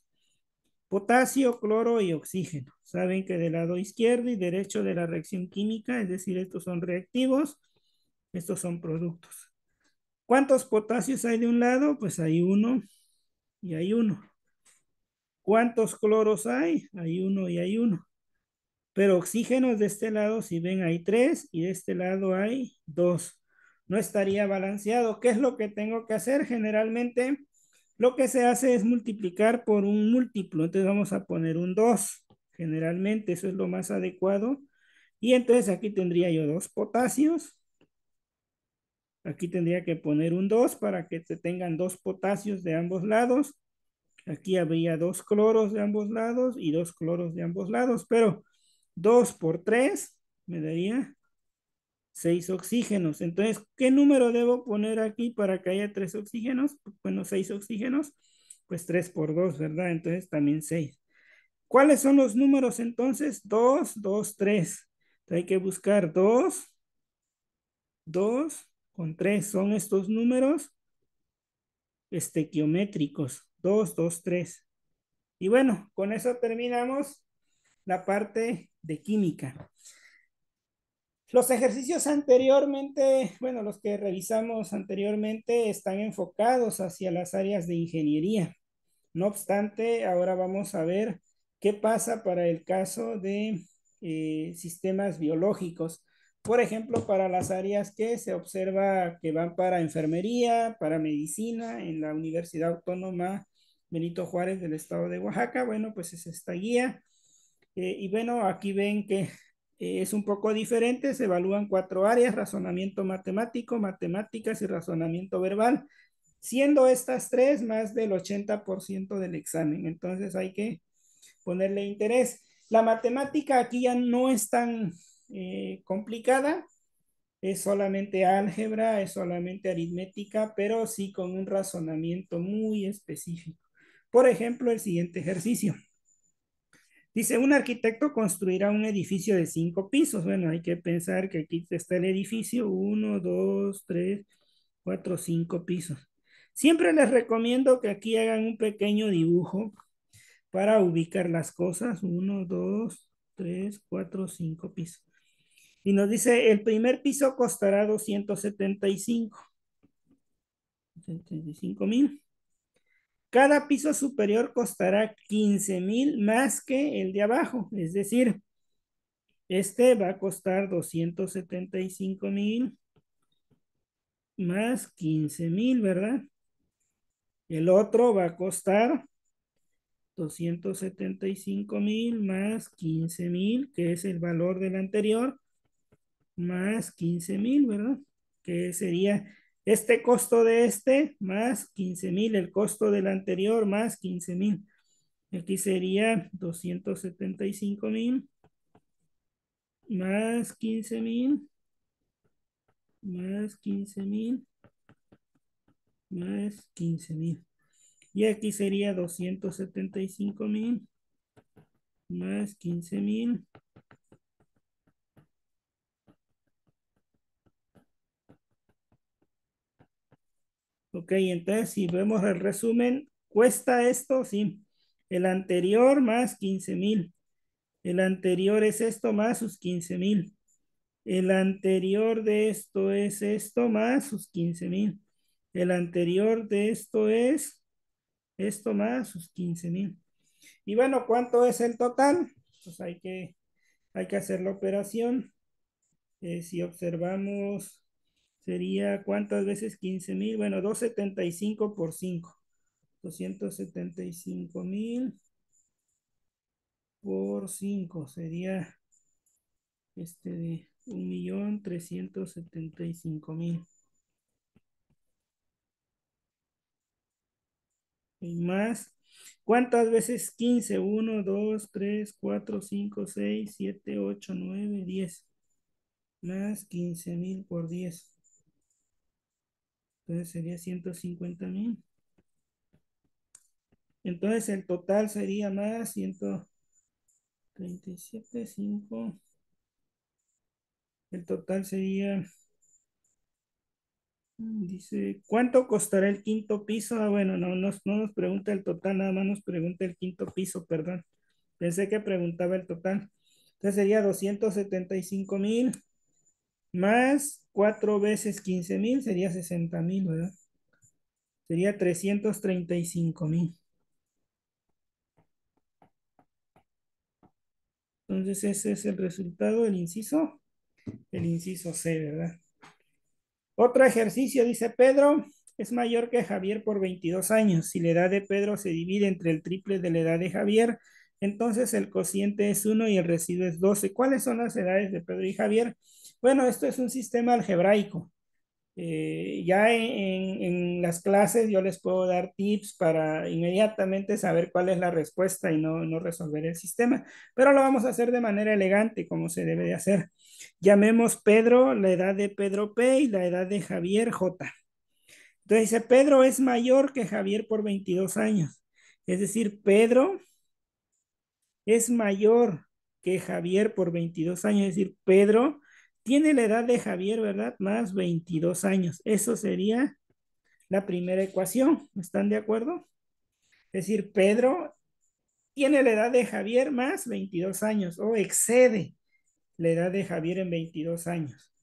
potasio, cloro y oxígeno. Saben que del lado izquierdo y derecho de la reacción química, es decir, estos son reactivos, estos son productos. ¿Cuántos potasios hay de un lado? Pues hay uno y hay uno. ¿Cuántos cloros hay? Hay uno y hay uno. Pero oxígenos de este lado, si ven, hay tres y de este lado hay dos. No estaría balanceado. ¿Qué es lo que tengo que hacer? Generalmente lo que se hace es multiplicar por un múltiplo. Entonces vamos a poner un 2. Generalmente eso es lo más adecuado. Y entonces aquí tendría yo dos potasios. Aquí tendría que poner un 2 para que se tengan dos potasios de ambos lados. Aquí habría dos cloros de ambos lados y dos cloros de ambos lados. Pero 2 por 3 me daría 6 oxígenos. Entonces, ¿qué número debo poner aquí para que haya 3 oxígenos? Bueno, 6 oxígenos, pues 3 por 2, ¿verdad? Entonces también 6. ¿Cuáles son los números entonces? 2, 2, 3. Hay que buscar 2, 2 con 3. Son estos números estequiométricos. 2, 2, 3. Y bueno, con eso terminamos la parte de química. Los ejercicios anteriormente, bueno, los que revisamos anteriormente están enfocados hacia las áreas de ingeniería. No obstante, ahora vamos a ver qué pasa para el caso de sistemas biológicos. Por ejemplo, para las áreas que se observa que van para enfermería, para medicina, en la Universidad Autónoma Benito Juárez del estado de Oaxaca. Bueno, pues es esta guía. Y bueno, aquí ven que es un poco diferente, se evalúan cuatro áreas: razonamiento matemático, matemáticas y razonamiento verbal, siendo estas tres más del 80% del examen. Entonces hay que ponerle interés. La matemática aquí ya no es tan complicada, es solamente álgebra, es solamente aritmética, pero sí con un razonamiento muy específico. Por ejemplo, el siguiente ejercicio. Dice, un arquitecto construirá un edificio de 5 pisos. Bueno, hay que pensar que aquí está el edificio, 1, 2, 3, 4, 5 pisos. Siempre les recomiendo que aquí hagan un pequeño dibujo para ubicar las cosas. 1, 2. 3, 4, 5 pisos. Y nos dice, el primer piso costará 275,000. Cada piso superior costará 15,000 más que el de abajo. Es decir, este va a costar 275,000 más 15,000, ¿verdad? El otro va a costar 275,000 más 15,000, que es el valor del anterior, más 15,000, ¿verdad? Que sería este costo de este más 15,000, el costo del anterior más 15,000. Aquí sería 275,000 más 15,000 más 15,000 más 15,000. Y aquí sería 275,000 más 15,000. Ok, entonces si vemos el resumen, cuesta esto, sí. El anterior más 15,000. El anterior es esto más sus 15,000. El anterior de esto es esto más sus 15,000. El anterior de esto es esto más sus 15,000. Y bueno, ¿cuánto es el total? Pues hay que hacer la operación. Si observamos, sería ¿cuántas veces 15,000? Bueno, 275 por 5. 275,000 por 5 sería de 1,375,000. Y más, ¿cuántas veces 15? 1, 2, 3, 4, 5, 6, 7, 8, 9, 10. Más 15,000 por 10. Entonces sería 150,000. Entonces el total sería más 137, 5. El total sería, dice, ¿cuánto costará el quinto piso? Ah, bueno, no nos pregunta el total, nada más nos pregunta el quinto piso, perdón. Pensé que preguntaba el total. Entonces sería 275,000 más 4 veces 15,000, sería 60,000, ¿verdad? Sería 335,000. Entonces ese es el resultado del inciso, el inciso C, ¿verdad? Otro ejercicio, dice Pedro, es mayor que Javier por 22 años. Si la edad de Pedro se divide entre el triple de la edad de Javier, entonces el cociente es 1 y el residuo es 12. ¿Cuáles son las edades de Pedro y Javier? Bueno, esto es un sistema algebraico. Ya en las clases yo les puedo dar tips para inmediatamente saber cuál es la respuesta y no resolver el sistema, pero lo vamos a hacer de manera elegante, como se debe de hacer. Llamemos Pedro la edad de Pedro P y la edad de Javier J. Entonces dice, Pedro es mayor que Javier por 22 años. Es decir, Pedro es mayor que Javier por 22 años. Es decir, Pedro tiene la edad de Javier, ¿verdad? Más 22 años. Eso sería la primera ecuación. ¿Están de acuerdo? Es decir, Pedro tiene la edad de Javier más 22 años o excede la edad de Javier en 22 años.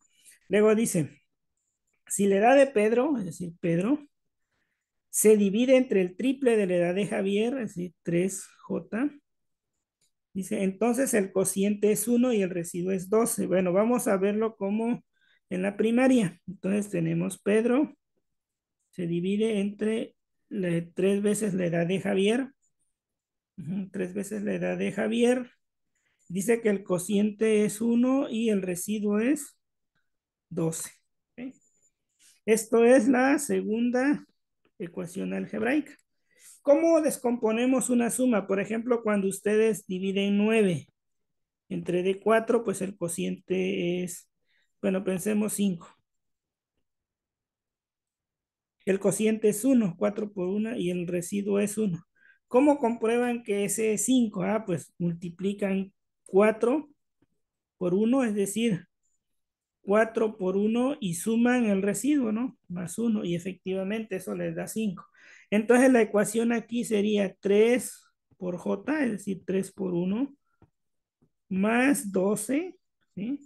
Luego dice, si la edad de Pedro, es decir, Pedro, se divide entre el triple de la edad de Javier, es decir, 3J, dice, entonces el cociente es 1 y el residuo es 12. Bueno, vamos a verlo como en la primaria. Entonces tenemos Pedro, se divide entre 3 veces la edad de Javier, 3 veces la edad de Javier. Dice que el cociente es 1 y el residuo es 12. ¿Ok? Esto es la segunda ecuación algebraica. ¿Cómo descomponemos una suma? Por ejemplo, cuando ustedes dividen 9 entre de 4, pues el cociente es, bueno, pensemos 5. El cociente es 1, 4 por 1 y el residuo es 1. ¿Cómo comprueban que ese es 5? Ah, pues multiplican 4 por 1, es decir, 4 por 1 y suman el residuo, ¿no? Más 1 y efectivamente eso les da 5. Entonces la ecuación aquí sería 3 por J, es decir, 3 por 1 más 12, ¿sí?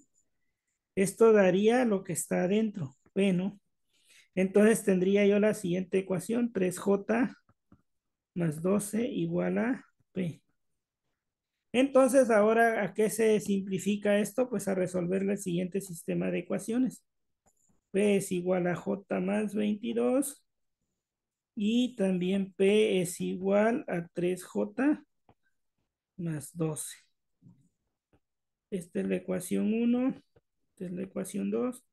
Esto daría lo que está adentro, P, ¿no? Entonces tendría yo la siguiente ecuación, 3J más 12 igual a P. Entonces, ahora, ¿a qué se simplifica esto? Pues a resolver el siguiente sistema de ecuaciones. P es igual a J más 22 y también P es igual a 3J más 12. Esta es la ecuación 1, esta es la ecuación 2,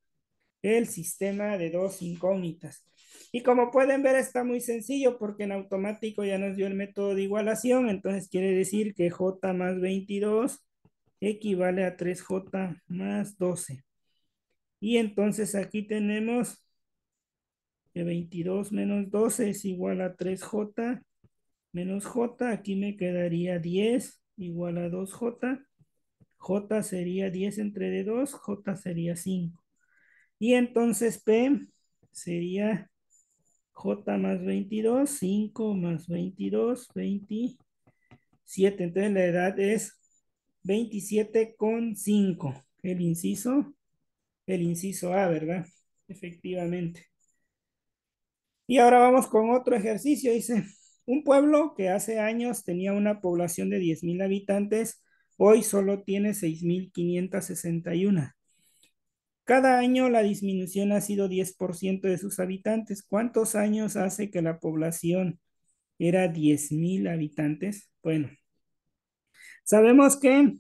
el sistema de dos incógnitas. Y como pueden ver, está muy sencillo porque en automático ya nos dio el método de igualación, entonces quiere decir que J más 22 equivale a 3J más 12. Y entonces aquí tenemos que 22 menos 12 es igual a 3J menos J. Aquí me quedaría 10 igual a 2J. J sería 10 entre de 2, J sería 5. Y entonces P sería J más 22, 5 más 22, 27. Entonces la edad es 27,5. El inciso A, ¿verdad? Efectivamente. Y ahora vamos con otro ejercicio. Dice, un pueblo que hace años tenía una población de 10,000 habitantes, hoy solo tiene 6,561. Cada año la disminución ha sido 10% de sus habitantes. ¿Cuántos años hace que la población era 10,000 habitantes? Bueno, sabemos que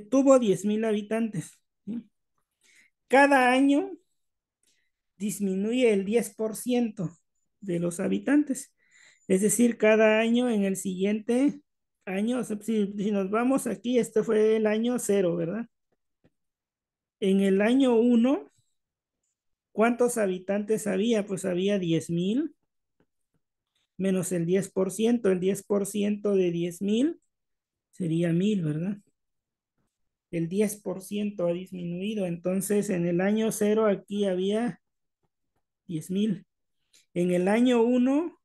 tuvo 10,000 habitantes, ¿sí? Cada año disminuye el 10% de los habitantes. Es decir, cada año en el siguiente año, o sea, si nos vamos aquí, este fue el año cero, ¿verdad? En el año uno, ¿cuántos habitantes había? Pues había 10,000 menos el 10%. El 10% de 10,000 sería 1,000, ¿verdad? El 10% ha disminuido. Entonces, en el año cero aquí había 10,000. En el año uno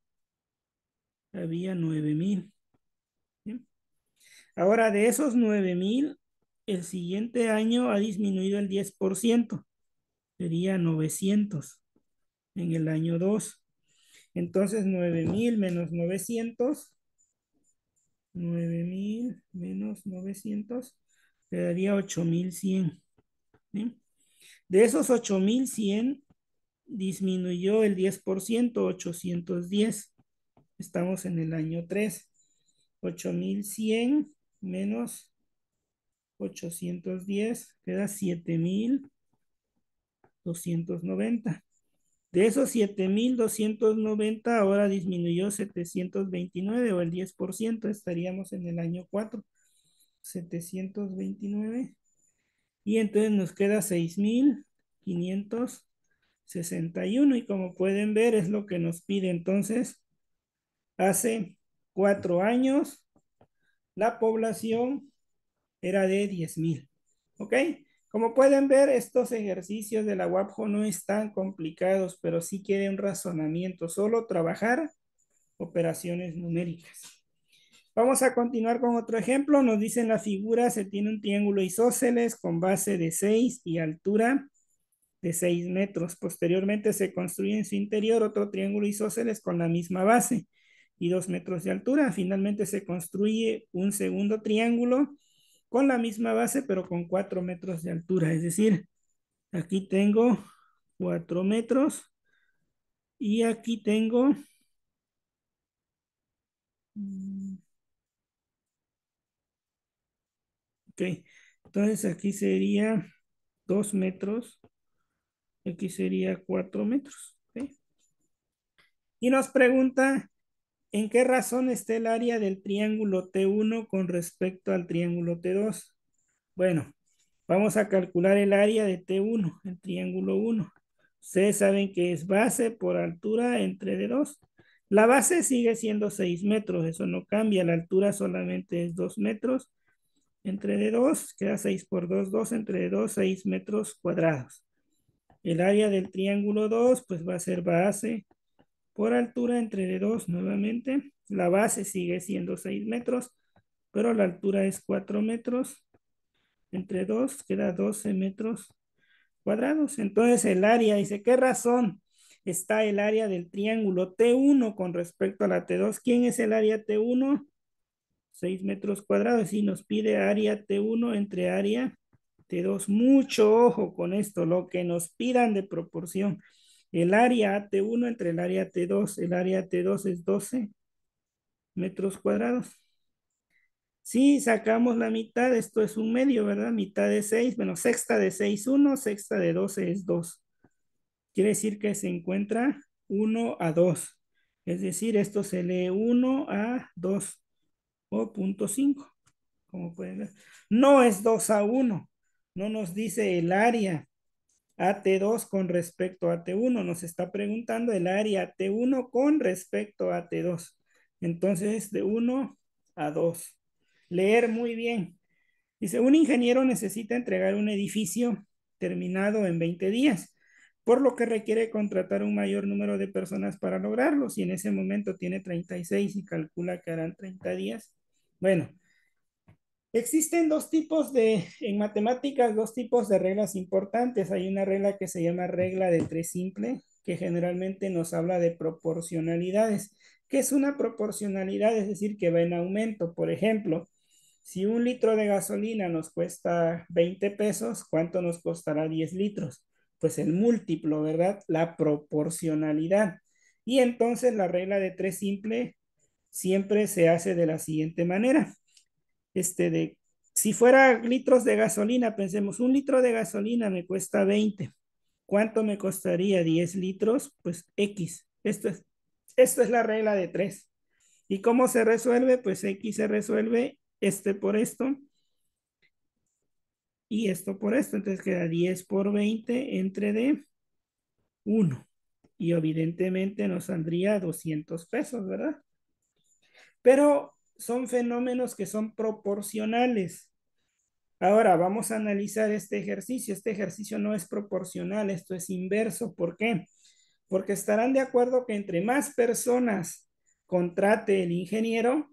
había 9,000. ¿Sí? Ahora, de esos 9,000, el siguiente año ha disminuido el 10%. Sería 900 en el año 2. Entonces, 9,000 menos 900, 9,000 menos 900, te daría 8,100. ¿Sí? De esos 8,100, disminuyó el 10%, 810. Estamos en el año 3. 8,100 menos 810 queda 7,290. De esos 7,290, ahora disminuyó 729 o el 10%. Estaríamos en el año 4. 729. Y entonces nos queda 6,561. Y como pueden ver, es lo que nos pide. Entonces, hace 4 años, la población era de 10,000. ¿Ok? Como pueden ver, estos ejercicios de la WAPJO no están complicados, pero sí quieren un razonamiento, solo trabajar operaciones numéricas. Vamos a continuar con otro ejemplo. Nos dice en la figura, se tiene un triángulo isósceles con base de 6 y altura de 6 metros. Posteriormente se construye en su interior otro triángulo isósceles con la misma base y 2 metros de altura. Finalmente se construye un segundo triángulo con la misma base, pero con 4 metros de altura. Es decir, aquí tengo 4 metros y aquí tengo... Ok, entonces aquí sería 2 metros, aquí sería 4 metros. ¿Ok? Y nos pregunta, ¿en qué razón está el área del triángulo T1 con respecto al triángulo T2? Bueno, vamos a calcular el área de T1, el triángulo 1. Ustedes saben que es base por altura entre D2. La base sigue siendo 6 metros, eso no cambia. La altura solamente es 2 metros. Entre D2 queda 6 por 2, 2 entre D2, 6 metros cuadrados. El área del triángulo 2 pues va a ser base por altura entre D2 nuevamente. La base sigue siendo 6 metros. pero la altura es 4 metros, entre 2 queda 12 metros cuadrados. Entonces el área, dice, ¿qué razón está el área del triángulo T1 con respecto a la T2? ¿Quién es el área T1? 6 metros cuadrados y nos pide área T1 entre área T2. Mucho ojo con esto, lo que nos pidan de proporción. El área T1 entre el área T2, el área T2 es 12 metros cuadrados. Si sacamos la mitad, esto es un medio, ¿verdad? Mitad de 6, bueno, sexta de 6, 1, sexta de 12 es 2. Quiere decir que se encuentra 1 a 2. Es decir, esto se lee 1 a 2 o punto 5, como pueden ver. No es 2 a 1. No nos dice el área AT2 con respecto a T1. Nos está preguntando el área T1 con respecto a T2. Entonces, de 1 a 2. Leer muy bien. Dice, un ingeniero necesita entregar un edificio terminado en 20 días, por lo que requiere contratar un mayor número de personas para lograrlo. Si en ese momento tiene 36 y calcula que harán 30 días. Bueno, existen en matemáticas, dos tipos de reglas importantes. Hay una regla que se llama regla de tres simple, que generalmente nos habla de proporcionalidades. ¿Qué es una proporcionalidad? Es decir, que va en aumento. Por ejemplo, si un litro de gasolina nos cuesta 20 pesos, ¿cuánto nos costará 10 litros? Pues el múltiplo, ¿verdad? La proporcionalidad. Y entonces la regla de tres simple siempre se hace de la siguiente manera. Si fuera litros de gasolina, pensemos, un litro de gasolina me cuesta 20. ¿Cuánto me costaría 10 litros? Pues X. Esto es la regla de tres. ¿Y cómo se resuelve? Pues X se resuelve por esto y esto por esto. Entonces queda 10 por 20 entre de 1. Y evidentemente nos saldría 200 pesos, ¿verdad? Pero son fenómenos que son proporcionales. Ahora vamos a analizar este ejercicio. Este ejercicio no es proporcional, esto es inverso. ¿Por qué? Porque estarán de acuerdo que entre más personas contrate el ingeniero,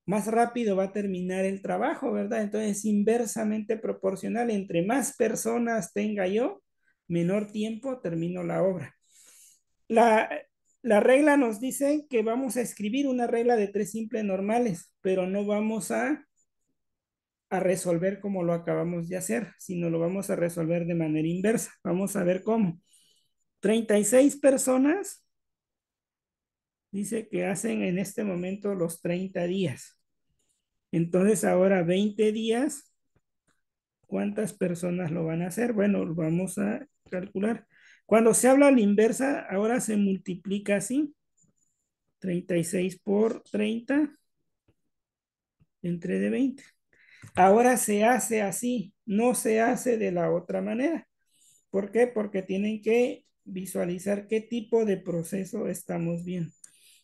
más rápido va a terminar el trabajo, ¿verdad? Entonces es inversamente proporcional. Entre más personas tenga yo, menor tiempo termino la obra. La, la regla nos dice que vamos a escribir una regla de tres simples normales, pero no vamos a resolver como lo acabamos de hacer, sino lo vamos a resolver de manera inversa. Vamos a ver cómo. 36 personas dice que hacen en este momento los 30 días. Entonces ahora 20 días, ¿cuántas personas lo van a hacer? Bueno, vamos a calcular. Cuando se habla a la inversa, ahora se multiplica así. 36 por 30 entre de 20. Ahora se hace así, no se hace de la otra manera. ¿Por qué? Porque tienen que visualizar qué tipo de proceso estamos viendo.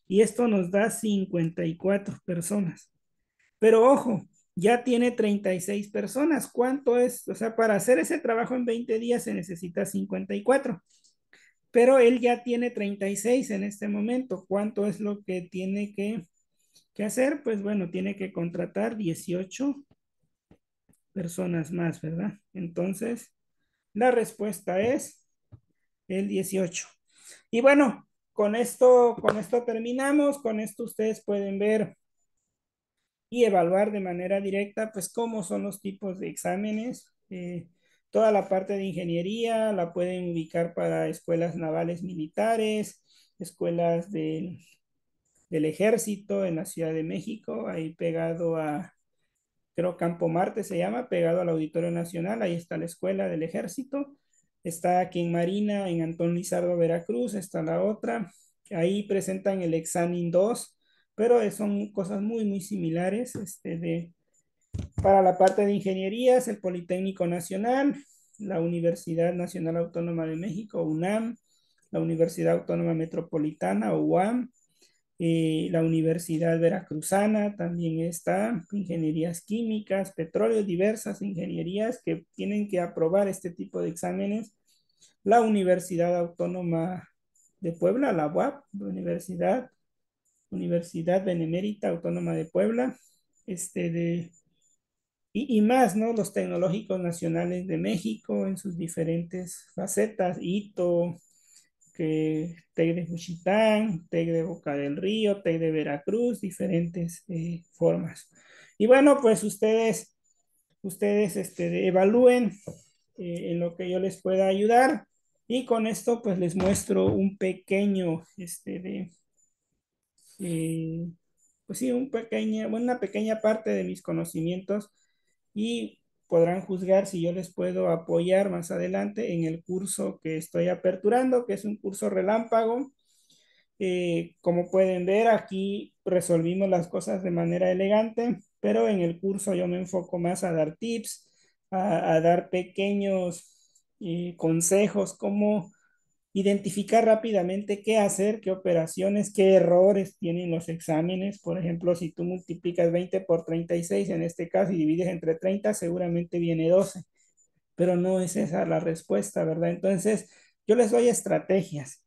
Y esto nos da 54 personas. Pero ojo, ya tiene 36 personas. ¿Cuánto es? O sea, para hacer ese trabajo en 20 días se necesita 54. Pero él ya tiene 36 en este momento. ¿Cuánto es lo que tiene que hacer? Pues bueno, tiene que contratar 18 personas más, ¿verdad? Entonces, la respuesta es el 18. Y bueno, con esto terminamos. Con esto ustedes pueden ver y evaluar de manera directa, pues, cómo son los tipos de exámenes. Toda la parte de ingeniería la pueden ubicar para escuelas navales militares, escuelas del ejército en la Ciudad de México, ahí pegado creo Campo Marte se llama, pegado al Auditorio Nacional, ahí está la escuela del ejército. Está aquí en Marina, en Antón Lizardo, Veracruz, está la otra. Ahí presentan el Examen 2, pero son cosas muy, muy similares. Para la parte de ingenierías, el Politécnico Nacional, la Universidad Nacional Autónoma de México, UNAM, la Universidad Autónoma Metropolitana, o UAM, la Universidad Veracruzana también está, ingenierías químicas, petróleo, diversas ingenierías que tienen que aprobar este tipo de exámenes. La Universidad Autónoma de Puebla, la UAP, Universidad Benemérita Autónoma de Puebla, y más, ¿no? Los tecnológicos nacionales de México en sus diferentes facetas, ITO, que TEC de Juchitán, TEC de Boca del Río, TEC de Veracruz, diferentes formas. Y bueno, pues ustedes evalúen en lo que yo les pueda ayudar y con esto pues les muestro un pequeño, eh, pues sí, una pequeña parte de mis conocimientos y podrán juzgar si yo les puedo apoyar más adelante en el curso que estoy aperturando, que es un curso relámpago. Como pueden ver, aquí resolvimos las cosas de manera elegante, pero en el curso yo me enfoco más a dar tips, a dar pequeños consejos, cómo identificar rápidamente qué hacer, qué operaciones, qué errores tienen los exámenes. Por ejemplo, si tú multiplicas 20 por 36 en este caso y divides entre 30 seguramente viene 12, pero no es esa la respuesta, ¿verdad? Entonces, yo les doy estrategias.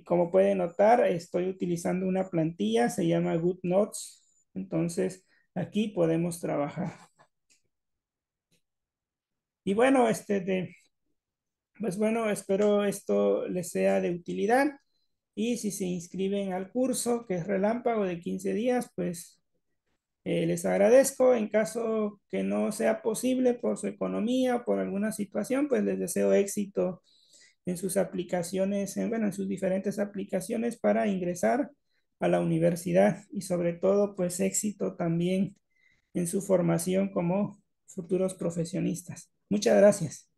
Como pueden notar, estoy utilizando una plantilla, se llama GoodNotes. Entonces, aquí podemos trabajar. Y bueno, pues bueno, espero esto les sea de utilidad. Y si se inscriben al curso, que es relámpago de 15 días, pues les agradezco. En caso que no sea posible por su economía o por alguna situación, pues les deseo éxito en sus aplicaciones, bueno, en sus diferentes aplicaciones para ingresar a la universidad y sobre todo, pues éxito también en su formación como futuros profesionistas. Muchas gracias.